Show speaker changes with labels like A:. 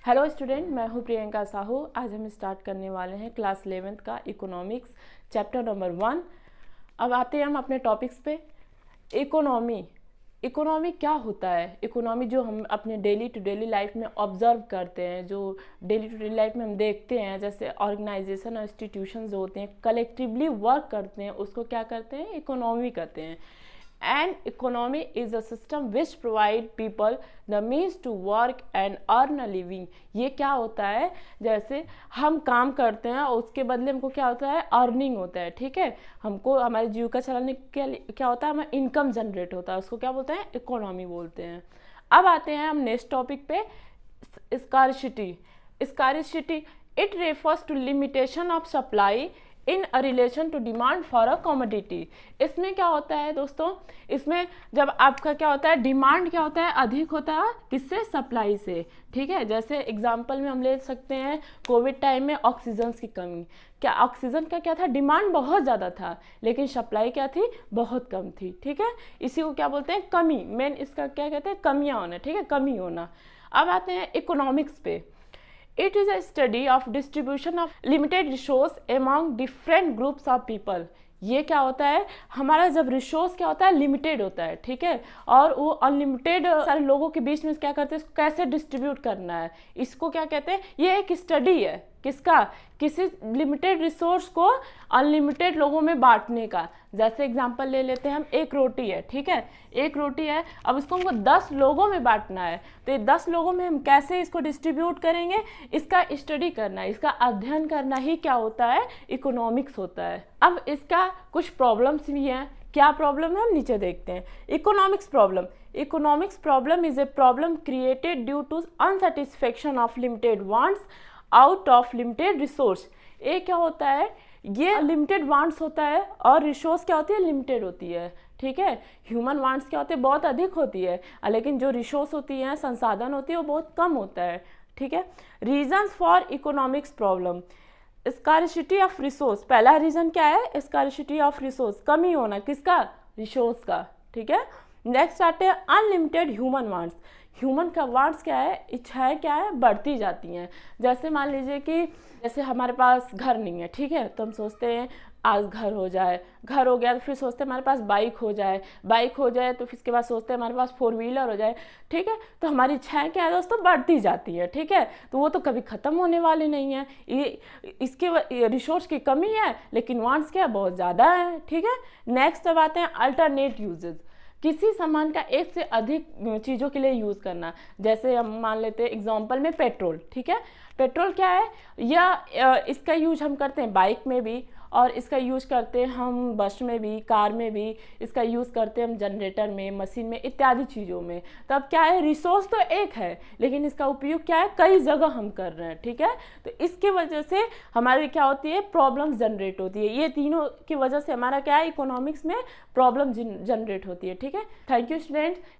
A: Hello student, मैं हूँ प्रियंका साहू। आज हम स्टार्ट करने वाले हैं क्लास 11th का इकोनॉमिक्स चैप्टर नंबर 1। अब आते हैं हम अपने टॉपिक्स पे। इकोनॉमी क्या होता है? इकोनॉमी जो हम अपने डेली टू डेली लाइफ में ऑब्जर्व करते हैं, जो डेली टू डेली लाइफ में हम देखते हैं, जैसे ऑर्गेनाइजेशन और इंस्टीट्यूशन जो होते हैं कलेक्टिवली वर्क करते हैं, उसको क्या करते हैं? इकोनॉमी कहते हैं। An economy is a system which provide people the means to work and earn a living। ये क्या होता है? जैसे हम काम करते हैं और उसके बदले हमको क्या होता है? अर्निंग होता है। ठीक है, हमको हमारे जीविका चलाने के लिए क्या होता है? हमें इनकम जनरेट होता है, उसको क्या बोलते हैं? इकोनॉमी बोलते हैं। अब आते हैं हम नेक्स्ट टॉपिक पे, scarcity it refers to limitation of supply in a relation to demand for a commodity. इसमें क्या होता है दोस्तों? इसमें जब आपका क्या होता है? डिमांड क्या होता है? अधिक होता है किससे? सप्लाई से। ठीक है, जैसे एग्जांपल में हम ले सकते हैं कोविड टाइम में ऑक्सीजन की कमी। क्या ऑक्सीजन का क्या था? डिमांड बहुत ज़्यादा था, लेकिन सप्लाई क्या थी? बहुत कम थी। ठीक है, इसी को क्या बोलते हैं? कमी। मेन इसका क्या कहते हैं? कमियाँ होना। ठीक है, कमी होना। अब आते हैं इकोनॉमिक्स पे। It is a study of distribution of limited resource among different groups of people। ये क्या होता है? हमारा जब रिसोर्स क्या होता है? लिमिटेड होता है। ठीक है, और वो अनलिमिटेड सारे लोगों के बीच में क्या करते हैं? इसको कैसे डिस्ट्रीब्यूट करना है, इसको क्या कहते हैं? ये एक स्टडी है। किसका? किसी लिमिटेड रिसोर्स को अनलिमिटेड लोगों में बांटने का। जैसे एग्जांपल ले लेते हैं हम, एक रोटी है। ठीक है, एक रोटी है, अब इसको हमको 10 लोगों में बांटना है, तो ये 10 लोगों में हम कैसे इसको डिस्ट्रीब्यूट करेंगे? इसका स्टडी करना, इसका अध्ययन करना ही क्या होता है? इकोनॉमिक्स होता है। अब इसका कुछ प्रॉब्लम्स भी हैं। क्या प्रॉब्लम है? हम नीचे देखते हैं। Economics problem is a problem created due to unsatisfaction of limited wants out of limited resource. ये क्या होता है? ये लिमिटेड वांट्स होता है और रिसोर्स क्या होती है? लिमिटेड होती है। ठीक है, ह्यूमन वांट्स क्या होते हैं? बहुत अधिक होती है, लेकिन जो रिसोर्स होती है, संसाधन होती है, वो बहुत कम होता है। ठीक है, reasons for economics problem. Scarcity of resource, पहला रीजन क्या है? स्कार्सिटी ऑफ रिसोर्स, कमी होना। किसका? रिसोर्स का। ठीक है, नेक्स्ट आते हैं अनलिमिटेड ह्यूमन वांट्स। ह्यूमन का वांट्स क्या है? इच्छाएं क्या है? बढ़ती जाती हैं। जैसे मान लीजिए कि जैसे हमारे पास घर नहीं है। ठीक है, तो हम सोचते हैं आज घर हो जाए, घर हो गया तो फिर सोचते हैं हमारे पास बाइक हो जाए, बाइक हो जाए तो फिर इसके बाद सोचते हैं हमारे पास 4 व्हीलर हो जाए। ठीक है, तो हमारी इच्छाएं क्या है दोस्तों? बढ़ती जाती है। ठीक है, तो वो तो कभी ख़त्म होने वाली नहीं है। ये इसके रिसोर्स की कमी है, लेकिन वांट्स क्या? बहुत ज़्यादा है। ठीक है, नेक्स्ट अब आते हैं अल्टरनेट यूजेज। किसी सामान का एक से अधिक चीज़ों के लिए यूज़ करना। जैसे हम मान लेते हैं एग्जांपल में पेट्रोल। ठीक है, पेट्रोल क्या है? या इसका यूज हम करते हैं बाइक में भी, और इसका यूज करते हैं हम बस में भी, कार में भी, इसका यूज़ करते हैं हम जनरेटर में, मशीन में, इत्यादि चीज़ों में। तब क्या है? रिसोर्स तो एक है, लेकिन इसका उपयोग क्या है? कई जगह हम कर रहे हैं। ठीक है, तो इसके वजह से हमारी क्या होती है? प्रॉब्लम जनरेट होती है। ये तीनों की वजह से हमारा क्या है? इकोनॉमिक्स में प्रॉब्लम जनरेट होती है। ठीक है, थैंक यू स्टूडेंट्स।